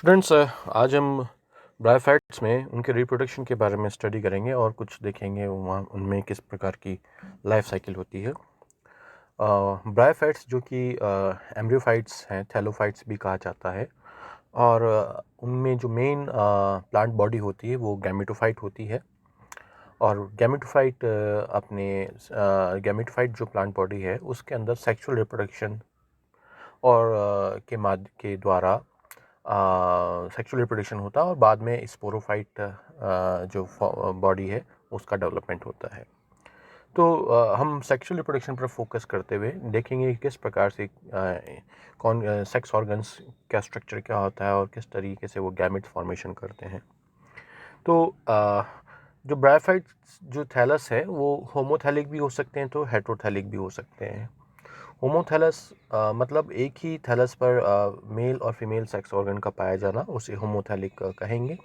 Students, आज हम bryophytes में उनके रिप्रोडक्शन के बारे में स्टडी करेंगे और कुछ देखेंगे वहाँ उनमें किस प्रकार की लाइफ साइकिल होती है। ब्रायोफाइट्स जो कि एम्ब्रियोफाइट्स हैं, थैलोफाइट्स भी कहा जाता है, और उनमें जो मेन प्लांट बॉडी होती है वो गैमेटोफाइट होती है। और गैमेटोफाइट गैमेटोफाइट जो प्लांट बॉडी है उसके अंदर सेक्सुअल रिप्रोडक्शन और के द्वारा सेक्सुअल रिप्रोडक्शन होता है, और बाद में स्पोरोफाइट जो बॉडी है उसका डेवलपमेंट होता है। तो हम सेक्सुअल रिप्रोडक्शन पर फोकस करते हुए देखेंगे कि किस प्रकार से कौन सेक्स ऑर्गन्स का स्ट्रक्चर क्या होता है और किस तरीके से वो गैमेट फॉर्मेशन करते हैं। तो जो ब्रायोफाइट्स जो थैलस है वो होमोथैलिक भी हो सकते हैं तो हेट्रोथैलिक भी हो सकते हैं। होमोथैलस मतलब एक ही थैलस पर मेल और फीमेल सेक्स ऑर्गन का पाया जाना उसे होमोथैलिक कहेंगे।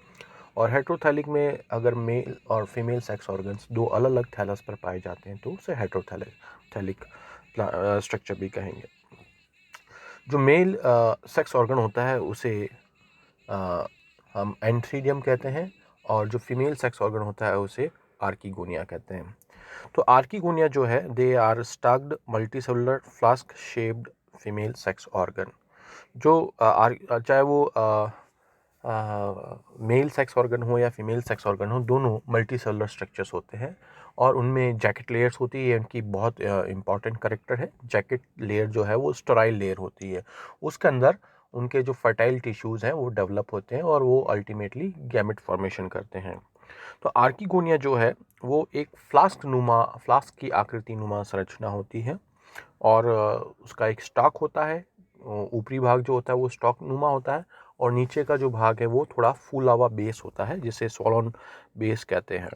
और हेट्रोथैलिक में अगर मेल और फीमेल सेक्स ऑर्गन्स दो अलग अलग थैलस पर पाए जाते हैं तो उसे हेट्रोथैलिक थैलिक स्ट्रक्चर भी कहेंगे। जो मेल सेक्स ऑर्गन होता है उसे हम एंथ्रीडियम कहते हैं, और जो फीमेल सेक्स ऑर्गन होता है उसे आर्कीगोनिया कहते हैं। तो आर्कीगोनिया जो है they are stalked multicellular flask shaped female sex organ. जो चाहे वो मेल सेक्स ऑर्गन हो या फीमेल सेक्स ऑर्गन हो, दोनों मल्टीसेलुलर स्ट्रक्चर्स होते हैं और उनमें जैकेट लेयर्स होती है। इनकी बहुत इंपॉर्टेंट करेक्टर है। जैकेट लेयर जो है वो स्टेराइल लेयर होती है, उसके अंदर उनके जो फर्टाइल टिश्यूज़ हैं वो डेवलप होते हैं और वो अल्टीमेटली गैमेट फॉर्मेशन करते हैं। तो आर्कीगोनिया जो है वो एक फ्लास्क की आकृति नुमा संरचना होती है, और उसका एक स्टॉक होता है। ऊपरी भाग जो होता है वो स्टॉक नुमा होता है, और नीचे का जो भाग है वो थोड़ा फूला हुआ बेस होता है जिसे सोलोन बेस कहते हैं।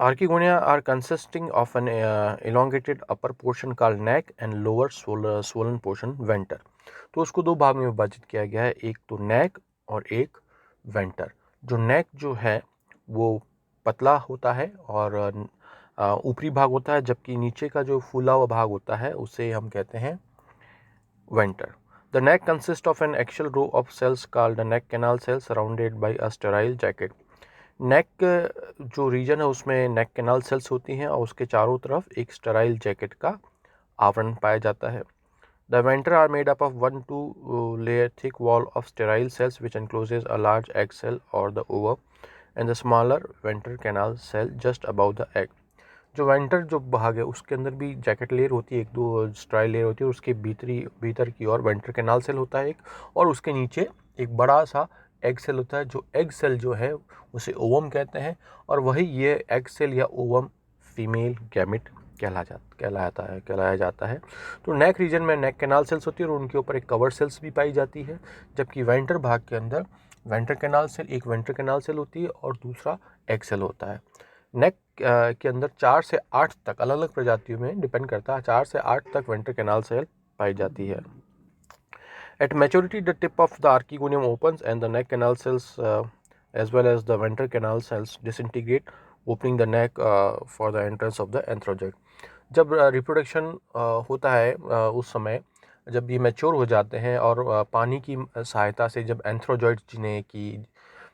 Archegonia are consisting of an elongated upper portion called neck and lower swollen portion venter। तो उसको दो भाग में विभाजित किया गया है, एक तो नेक और एक वेंटर। जो नेक जो है वो पतला होता है और ऊपरी भाग होता है, जबकि नीचे का जो फूला हुआ भाग होता है उसे हम कहते हैं vendor. The neck consists of an axial row of cells called the neck canal cells surrounded by a sterile jacket। नेक जो रीजन है उसमें नेक कैनाल सेल्स होती हैं और उसके चारों तरफ एक स्टेराइल जैकेट का आवरण पाया जाता है। The venter are made up of 1-2 layer thick wall of sterile cells which encloses a large egg cell और the ovum and the smaller venter canal cell just about the egg. जो venter जो भाग है उसके अंदर भी jacket layer होती है, एक दो स्टेराइल लेयर होती है, और उसके भीतर की ओर वेंटर कैनाल सेल होता है एक, और उसके नीचे एक बड़ा सा एग सेल होता है। जो एग सेल जो है उसे ओवम कहते हैं, और वही ये एग सेल या ओवम फीमेल गैमेट कहलाया जाता है। तो नेक रीजन में नेक कैनाल सेल्स होती है और उनके ऊपर एक कवर सेल्स भी पाई जाती है, जबकि वेंटर भाग के अंदर वेंटर कैनाल सेल होती है और दूसरा एग सेल होता है। नेक के अंदर 4 से 8 तक, अलग अलग प्रजातियों में डिपेंड करता है, 4 से 8 तक वेंटर कैनाल सेल पाई जाती है। At maturity, the tip of the archegonium opens and the neck canal cells as well as the ventral canal cells disintegrate, opening the neck for the entrance of the anthrozoid। जब reproduction होता है उस समय जब ये mature हो जाते हैं और पानी की सहायता से, जब एंथ्रोजॉइड जिन्हें कि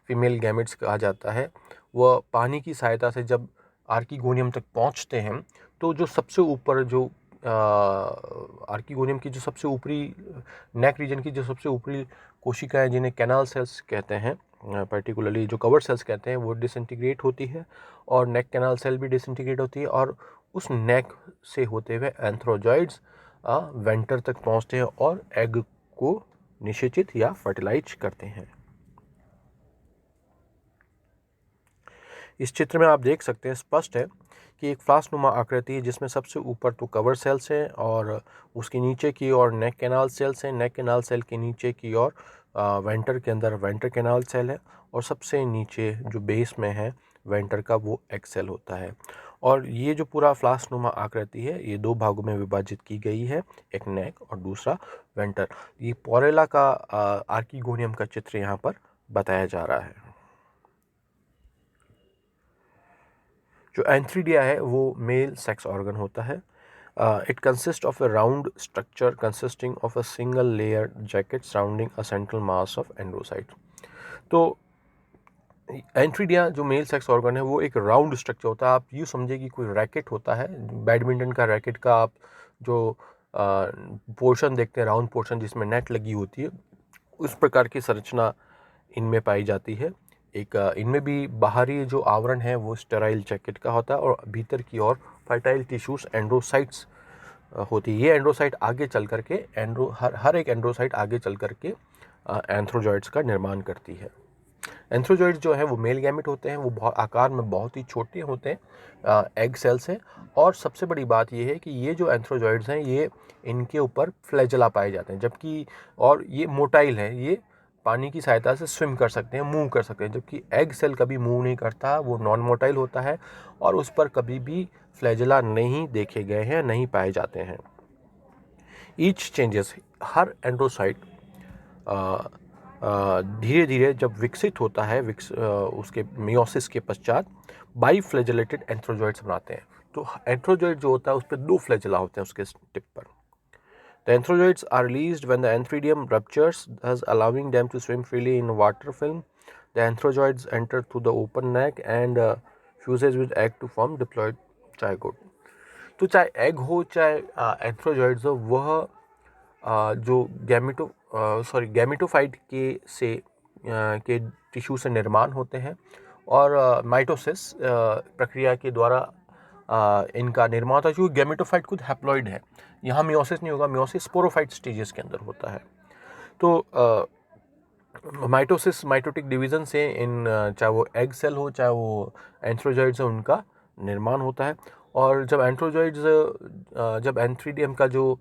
फीमेल गैमेट्स कहा जाता है, वह पानी की सहायता से जब आर्कीगोनियम तक पहुंचते हैं, तो जो सबसे ऊपर जो आर्कीगोनियम की जो सबसे ऊपरी नेक रीजन की जो सबसे ऊपरी कोशिकाएं जिन्हें कैनाल सेल्स कहते हैं, पर्टिकुलरली जो कवर सेल्स कहते हैं, वो डिसइंटीग्रेट होती है और नेक कैनाल सेल भी डिसइंटीग्रेट होती है, और उस नेक से होते हुए एंथ्रोजॉइड्स वेंटर तक पहुंचते हैं और एग को निषेचित या फर्टिलाइज करते हैं। इस चित्र में आप देख सकते हैं, स्पष्ट है कि एक फ्लास्क नुमा आकृति है जिसमें सबसे ऊपर तो कवर सेल्स हैं और उसके नीचे की ओर नेक कैनाल सेल्स हैं। नेक कैनाल सेल के नीचे की ओर वेंटर के अंदर वेंटर कैनाल सेल है, और सबसे नीचे जो बेस में है वेंटर का वो एग सेल होता है। और ये जो पूरा फ्लास्क नुमा आकृति है ये दो भागों में विभाजित की गई है, एक नेक और दूसरा वेंटर। ये पोरेला का आर्कीगोनियम का चित्र यहाँ पर बताया जा रहा है। जो एंथ्रीडिया है वो मेल सेक्स ऑर्गन होता है। It consists of a round structure consisting of a single layered jacket surrounding a central mass of endocytes. तो एंथ्रीडिया जो मेल सेक्स ऑर्गन है वो एक राउंड स्ट्रक्चर होता है। आप यूँ समझिए कि कोई रैकेट होता है, बैडमिंटन का रैकेट का आप जो पोर्शन देखते हैं, राउंड पोर्शन जिसमें नेट लगी होती है, उस प्रकार की संरचना इनमें पाई जाती है। एक इनमें भी बाहरी जो आवरण है वो स्टेराइल जैकेट का होता है और भीतर की ओर फर्टाइल टिश्यूज एंड्रोसाइट्स होती है। ये एंड्रोसाइट आगे चल करके हर एक एंड्रोसाइट आगे चल करके एंथ्रोजॉइड्स का निर्माण करती है। एंथ्रोजॉइड्स जो है वो मेल गैमेट होते हैं, वो बहुत आकार में बहुत ही छोटे होते हैं, एग सेल्स हैं। और सबसे बड़ी बात ये है कि ये जो एंथ्रोजॉइड्स हैं ये इनके ऊपर फ्लैजेला पाए जाते हैं, जबकि और ये मोटाइल है, ये पानी की सहायता से स्विम कर सकते हैं, मूव कर सकते हैं, जबकि एग सेल कभी मूव नहीं करता, वो नॉन मोटाइल होता है और उस पर कभी भी फ्लैजेला नहीं देखे गए हैं, नहीं पाए जाते हैं। ईच चेंजेस, हर एंड्रोसाइट धीरे धीरे जब विकसित होता है, उसके मियोसिस के पश्चात बाई फ्लैजेलेटेड एंथ्रोजॉइड्स बनाते हैं। तो एंथ्रोजॉइड जो होता है उस पर 2 फ्लैजेला होते हैं उसके टिप पर। The anthrozoids are released when the anthridium ruptures, thus allowing them to swim freely in water film. The anthrozoids enter through the open neck and fuses with egg to form diploid zygote. तो चाहे egg हो चाहे antherozoids हो, वह जो gametophyte के tissue से निर्माण होते हैं और माइटोसिस प्रक्रिया के द्वारा इनका निर्माण होता है। क्योंकि गैमेटोफाइट खुद हैप्लॉइड है, यहाँ मियोसिस नहीं होगा, मियोसिस स्पोरोफाइट स्टेजेस के अंदर होता है। तो माइटोसिस माइटोटिक डिवीजन से चाहे वो एग सेल हो चाहे वो एंथ्रोजॉइड्स हो, उनका निर्माण होता है। और जब एंथ्रीडियम का जो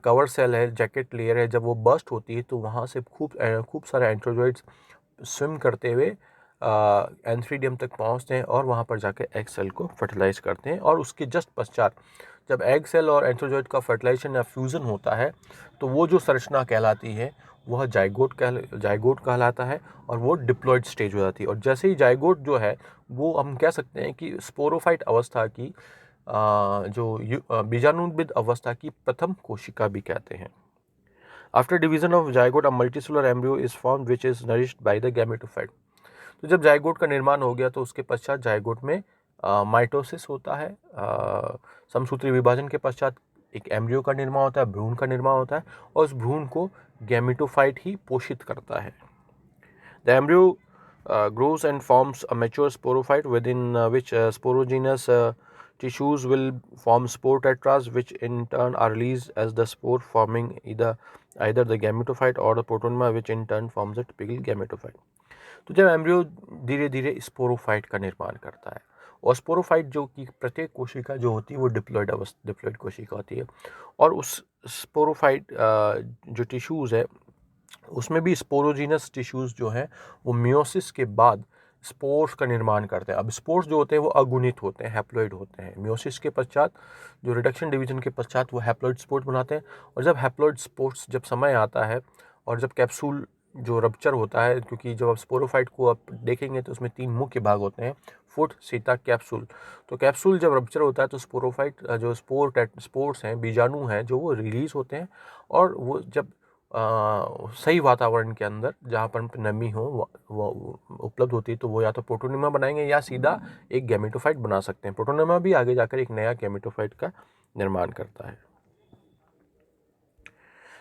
कवर सेल है, जैकेट लेयर है, जब वो बर्स्ट होती है तो वहाँ से खूब सारे एंथ्रोजॉइड्स स्विम करते हुए एंथ्रीडियम तक पहुँचते हैं और वहाँ पर जाकर एग सेल को फर्टिलाइज करते हैं। और उसके जस्ट पश्चात जब एग सेल और एंथ्रोजॉइड का फर्टिलाइजेशन या फ्यूज़न होता है तो वो जो संरचना कहलाती है वह जाइगोट कहलाता है और वो डिप्लॉइड स्टेज हो जाती है। और जैसे ही जाइगोट जो है वो हम कह सकते हैं कि स्पोरोफाइट अवस्था की बीजाणुविद अवस्था की प्रथम कोशिका भी कहते हैं। After division of zygote a multicellular embryo is formed which is nourished by the gametophyte. तो जब जाइगोट का निर्माण हो गया तो उसके पश्चात जाइगोट में माइटोसिस होता है, समसूत्री विभाजन के पश्चात एक एम्ब्रियो का निर्माण होता है, भ्रूण का निर्माण होता है और उस भ्रूण को गैमेटोफाइट ही पोषित करता है। The embryo grows and forms a mature sporophyte within which sporogenous tissues will form spore tetras, which in turn are released as the spore, forming either the gametophyte or the protonema, which in turn forms a typical gametophyte. तो जब embryo धीरे धीरे sporophyte का निर्माण करता है और sporophyte जो कि प्रत्येक कोशिका जो होती है वो डिप्लॉइड कोशिका होती है और उस स्पोरोफाइट जो टिश्यूज़ है उसमें भी स्पोरोजीनस टिश्यूज़ जो हैं वो मियोसिस के बाद स्पोर्स का निर्माण करते हैं। अब स्पोर्स जो होते हैं वो अगुणित होते हैं, हैप्लॉइड होते हैं। मियोसिस के पश्चात जो रिडक्शन डिवीजन के पश्चात वो हैप्लॉइड स्पोर्स बनाते हैं और जब हैप्लॉइड स्पोर्स जब समय आता है और जब कैप्सूल जो रप्चर होता है, क्योंकि जब आप स्पोरोफाइट को आप देखेंगे तो उसमें 3 मुख्य भाग होते हैं, फुट, सीता, कैप्सूल। तो कैप्सूल जब रप्चर होता है तो स्पोरोफाइट जो स्पोर्स हैं, बीजाणु हैं, जो वो रिलीज़ होते हैं और वो जब सही वातावरण के अंदर जहाँ पर नमी हो वो उपलब्ध होती है तो वो या तो प्रोटोनिमा बनाएंगे या सीधा एक गैमेटोफाइट बना सकते हैं। प्रोटोनिमा भी आगे जाकर एक नया गैमेटोफाइट का निर्माण करता है।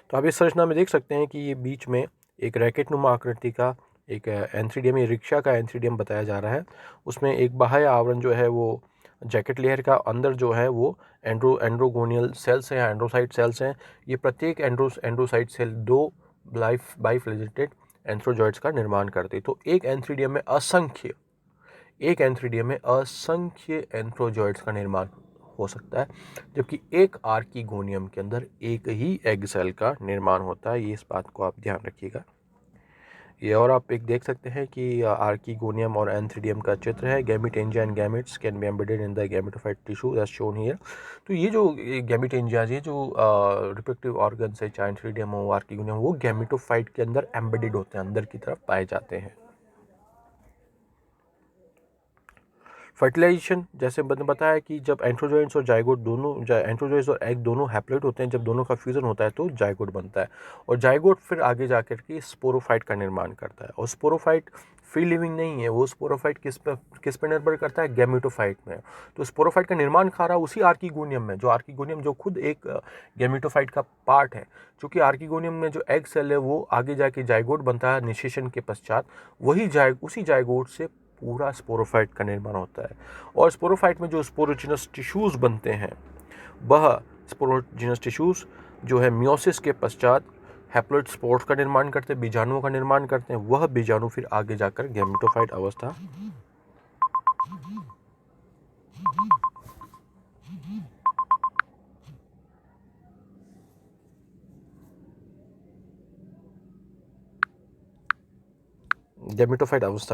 तो आप इस संरचना में देख सकते हैं कि ये बीच में एक रैकेटनुमा आकृति का एक एंथ्रीडियम या रिक्शा का एंथ्रीडियम बताया जा रहा है। उसमें एक बाह्य आवरण जो है वो जैकेट लेयर का, अंदर जो है वो एंड्रोगोनियल सेल्स हैं या एंड्रोसाइट सेल्स हैं। ये प्रत्येक एंड्रोसाइट सेल 2 बाइफ्लैजेलेटेड एंथ्रोजॉइड्स का निर्माण करते हैं। तो एक एंथ्रीडियम में असंख्य एंथ्रोजॉइड्स का निर्माण हो सकता है, जबकि एक आर्कीगोनियम के अंदर एक ही एग सेल का निर्माण होता है। ये इस बात को आप ध्यान रखिएगा। ये और आप एक देख सकते हैं कि आर्कीगोनियम और एंथ्रीडियम का चित्र है। Gametangia and gametes can be embedded in the gametophyte tissue as shown here. तो ये जो गैमेटेंजिया, ये जो रिप्रोडक्टिव ऑर्गन्स है, चाहे एंथ्रीडियम हो आर्कीगोनियम, वो गैमेटोफाइट के अंदर एम्बेडेड होते हैं, अंदर की तरफ पाए जाते हैं। फर्टिलाइजेशन जैसे मैंने बताया कि जब एंड्रोजोइड्स और जाइगोट दोनों एंड्रोजोइड्स और एग दोनों हैप्लॉइड होते हैं, जब दोनों का फ्यूजन होता है तो जाइगोट बनता है, और जाइगोट फिर आगे जाकर के स्पोरोफाइट का निर्माण करता है। और स्पोरोफाइट फ्री लिविंग नहीं है, वो स्पोरोफाइट किस पे निर्भर करता है, गैमेटोफाइट में। तो स्पोरोफाइट का निर्माण खा रहा उसी आर्किगोनियम में, जो आर्किगोनियम जो खुद एक गैमेटोफाइट का पार्ट है। क्योंकि आर्किगोनियम में जो एग सेल है वो आगे जाके जाइगोट बनता है निषेचन के पश्चात, उसी जाइगोट से पूरा स्पोरोफाइट का निर्माण होता है। और स्पोरोफाइट में जो स्पोरोजिनस टिश्यूज बनते हैं, वह स्पोरोजिनस टिश्यूज जो है मियोसिस के पश्चात हैप्लॉइड स्पोर्स का निर्माण करते हैं, बीजाणुओं का निर्माण करते हैं। वह बीजाणु फिर आगे जाकर गैमेटोफाइट अवस्था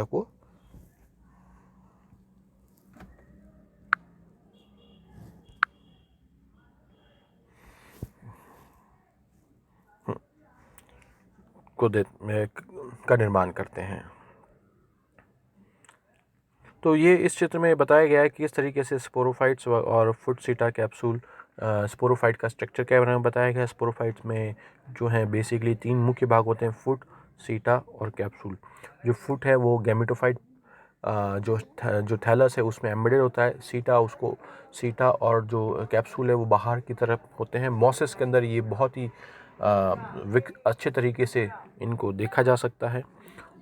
को का निर्माण करते हैं। तो ये इस चित्र में बताया गया है कि किस तरीके से स्पोरोफाइट्स और फुट सीटा कैप्सूल स्पोरोफाइट का स्ट्रक्चर क्या बारे में बताया गया है। स्पोरोफाइट्स में जो है बेसिकली 3 मुख्य भाग होते हैं, फुट, सीटा और कैप्सूल। जो फुट है वो गैमेटोफाइट जो थैलस है उसमें एम्बेडेड होता है। सीटा और जो कैप्सूल है वो बाहर की तरफ होते हैं। मॉसेस के अंदर ये बहुत ही अच्छे तरीके से इनको देखा जा सकता है।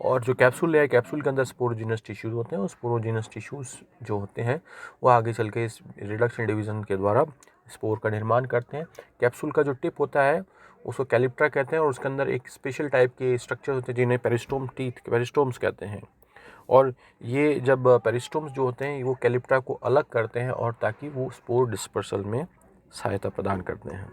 और जो कैप्सूल है, कैप्सूल के अंदर स्पोरोजिनस टिश्यूज होते हैं, और स्पोरोजिनस टिश्यूज जो होते हैं वो आगे चल के इस रिडक्शन डिवीज़न के द्वारा स्पोर का निर्माण करते हैं। कैप्सूल का जो टिप होता है उसको कैलिप्ट्रा कहते हैं, और उसके अंदर एक स्पेशल टाइप के स्ट्रक्चर होते हैं जिन्हें पेरिस्टोम्स कहते हैं। और ये जब पेरिस्टोम्स जो होते हैं वो कैलिप्ट्रा को अलग करते हैं, और ताकि वो स्पोर डिस्पर्सल में सहायता प्रदान करते हैं।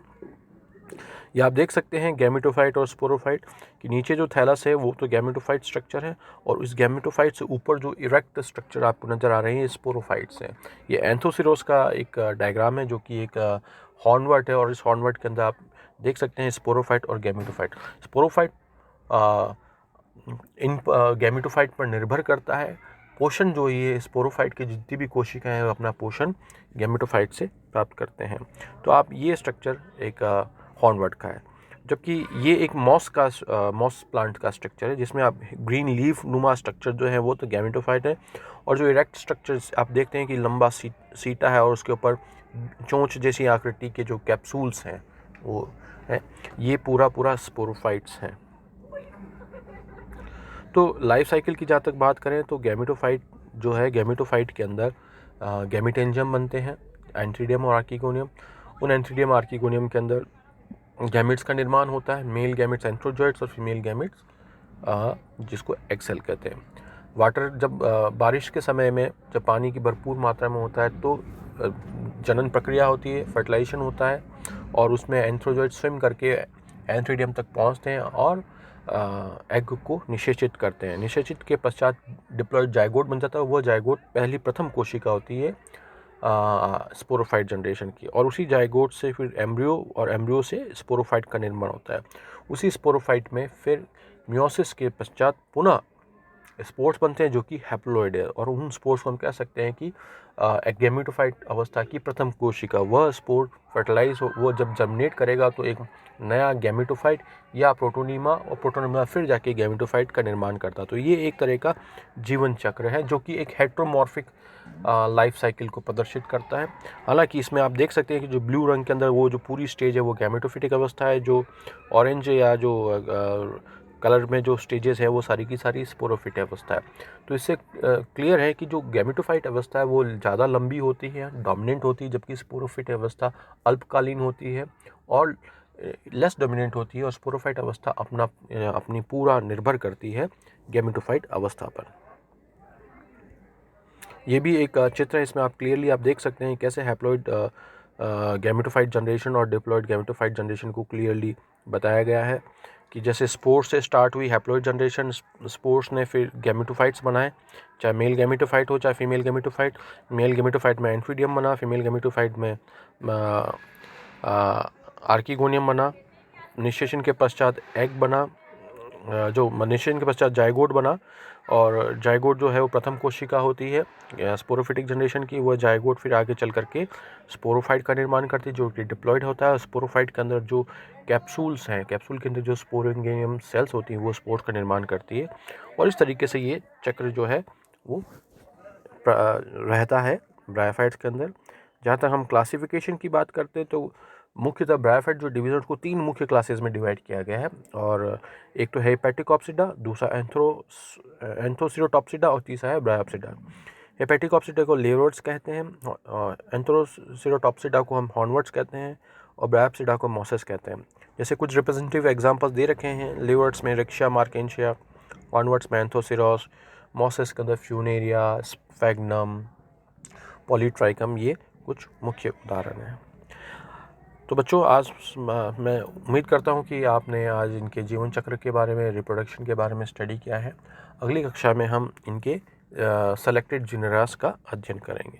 ये आप देख सकते हैं गैमेटोफाइट और स्पोरोफाइट कि नीचे जो थैलस है वो तो गैमेटोफाइट स्ट्रक्चर है, और इस गैमेटोफाइट से ऊपर जो इरेक्ट स्ट्रक्चर आपको नज़र आ रहे हैं ये स्पोरोफाइट्स हैं। ये एंथोसिरोस का एक डायग्राम है जो कि एक हॉर्नवर्ट है, और इस हॉर्नवर्ट के अंदर आप देख सकते हैं स्पोरोफाइट और गैमेटोफाइट। स्पोरोफाइट इन गैमेटोफाइट पर निर्भर करता है। पोषण जो ये स्पोरोफाइट की जितनी भी कोशिकाएं हैं अपना पोषण गैमेटोफाइट से प्राप्त करते हैं। तो आप ये स्ट्रक्चर एक हॉर्नवर्ट का है, जबकि ये एक मॉस प्लांट का स्ट्रक्चर है जिसमें आप ग्रीन लीफ नुमा स्ट्रक्चर जो है वो तो गैमेटोफाइट है। और जो इरेक्ट स्ट्रक्चर आप देखते हैं कि लंबा सीटा है और उसके ऊपर चोंच जैसी आकृति के जो कैप्सूल्स हैं वो है, ये पूरा स्पोरोफाइट्स हैं। तो लाइफ साइकिल की जहाँ तक बात करें तो गैमेटोफाइट जो है, गैमेटोफाइट के अंदर गैमेटेंजियम बनते हैं, एंथ्रीडियम और आर्किगोनियम। उन एंथ्रीडियम आर्किगोनियम के अंदर गैमेट्स का निर्माण होता है, मेल गैमेट्स एंथ्रोजोइड्स और फीमेल गैमेट्स जिसको एग सेल कहते हैं। वाटर जब बारिश के समय में जब पानी की भरपूर मात्रा में होता है तो जनन प्रक्रिया होती है, फर्टिलाइजेशन होता है, और उसमें एंथ्रोजोइड स्विम करके एंथ्रीडियम तक पहुंचते हैं और एग को निषेचित करते हैं। निषेचित के पश्चात डिप्लॉयड जाइगोट बन जाता है। वह जाइगोट प्रथम कोशिका होती है स्पोरोफाइट जनरेशन की, और उसी जाइगोट से फिर एम्ब्रियो, और एम्ब्रियो से स्पोरोफाइट का निर्माण होता है। उसी स्पोरोफाइट में फिर मियोसिस के पश्चात पुनः स्पोर्स बनते हैं जो कि हैप्लॉइड है, और उन स्पोर्स को हम कह सकते हैं कि गैमेटोफाइट अवस्था की प्रथम कोशिका। वह स्पोर फर्टिलाइज हो, वो जब जर्मिनेट करेगा तो एक नया गैमेटोफाइट या प्रोटोनीमा, और प्रोटोनीमा फिर जाके गैमेटोफाइट का निर्माण करता। तो ये एक तरह का जीवन चक्र है जो कि एक हेट्रोमॉर्फिक लाइफ साइकिल को प्रदर्शित करता है। हालांकि इसमें आप देख सकते हैं कि जो ब्लू रंग के अंदर वो जो पूरी स्टेज है वो गैमेटोफिटिक अवस्था है, जो ऑरेंज या जो कलर में जो स्टेजेस है वो सारी की सारी स्पोरोफिट अवस्था है। तो इससे क्लियर है कि जो गैमेटोफाइट अवस्था है वो ज़्यादा लंबी होती है, डोमिनेंट होती है, जबकि स्पोरोफिट अवस्था अल्पकालीन होती है और लेस डोमिनेंट होती है। और स्पोरोफाइट अवस्था अपनी पूरा निर्भर करती है गैमेटोफाइट अवस्था पर। ये भी एक चित्र है, इसमें आप क्लियरली आप देख सकते हैं कैसे हैप्लॉइड गैमेटोफाइट जनरेशन और डिप्लॉइड गैमेटोफाइट जनरेशन को क्लियरली बताया गया है कि जैसे स्पोर्स से स्टार्ट हुई हैप्लॉइड जनरेशन, स्पोर्स ने फिर गैमेटोफाइट्स बनाए, चाहे मेल गैमेटोफाइट हो चाहे फीमेल गैमेटोफाइट। मेल गैमेटोफाइट में एंफीडियम बना, फीमेल गैमेटोफाइट में आर्किगोनियम बना। निषेचन के पश्चात एग बना, जो निषेचन के पश्चात जाइगोट बना, और जाइगोट जो है वो प्रथम कोशिका होती है स्पोरोफिटिक जनरेशन की। वह जाइगोट फिर आगे चल करके स्पोरोफाइट का निर्माण करती है, जो कि डिप्लॉयड होता है। स्पोरोफाइट के अंदर जो कैप्सूल्स हैं, कैप्सूल के अंदर जो स्पोरेंगियम सेल्स होती हैं, वो स्पोर्स का निर्माण करती है। और इस तरीके से ये चक्र जो है वो रहता है ब्रायोफाइट्स के अंदर। जहाँ तक हम क्लासिफिकेशन की बात करते हैं तो मुख्यतः ब्रायोफाइट जो डिवीजन को 3 मुख्य क्लासेस में डिवाइड किया गया है। और एक तो है हेपेटिकॉप्सिडा, दूसरा एंथोसिरोटॉप्सिडा और तीसरा है ब्रायोप्सिडा। हेपेटिकॉप्सिडा को लेवर्ड्स कहते हैं, एंथोसिरोटॉप्सिडा को हम हॉर्नवर्ड्स कहते हैं, और ब्रायोप्सिडा को मॉसेस कहते हैं। जैसे कुछ रिप्रेजेंटेटिव एग्जांपल्स दे रखे हैं। लेवर्ड्स में रिक्शा मार्केंशिया, हॉर्नवर्ड्स में एंथोसिरोस, मॉसेस के अंदर फ्यूनेरिया, स्फैग्नम, पॉलीट्राइकम, ये कुछ मुख्य उदाहरण हैं। तो बच्चों, आज मैं उम्मीद करता हूँ कि आपने आज इनके जीवन चक्र के बारे में, रिप्रोडक्शन के बारे में स्टडी किया है। अगली कक्षा में हम इनके सेलेक्टेड जीनरास का अध्ययन करेंगे।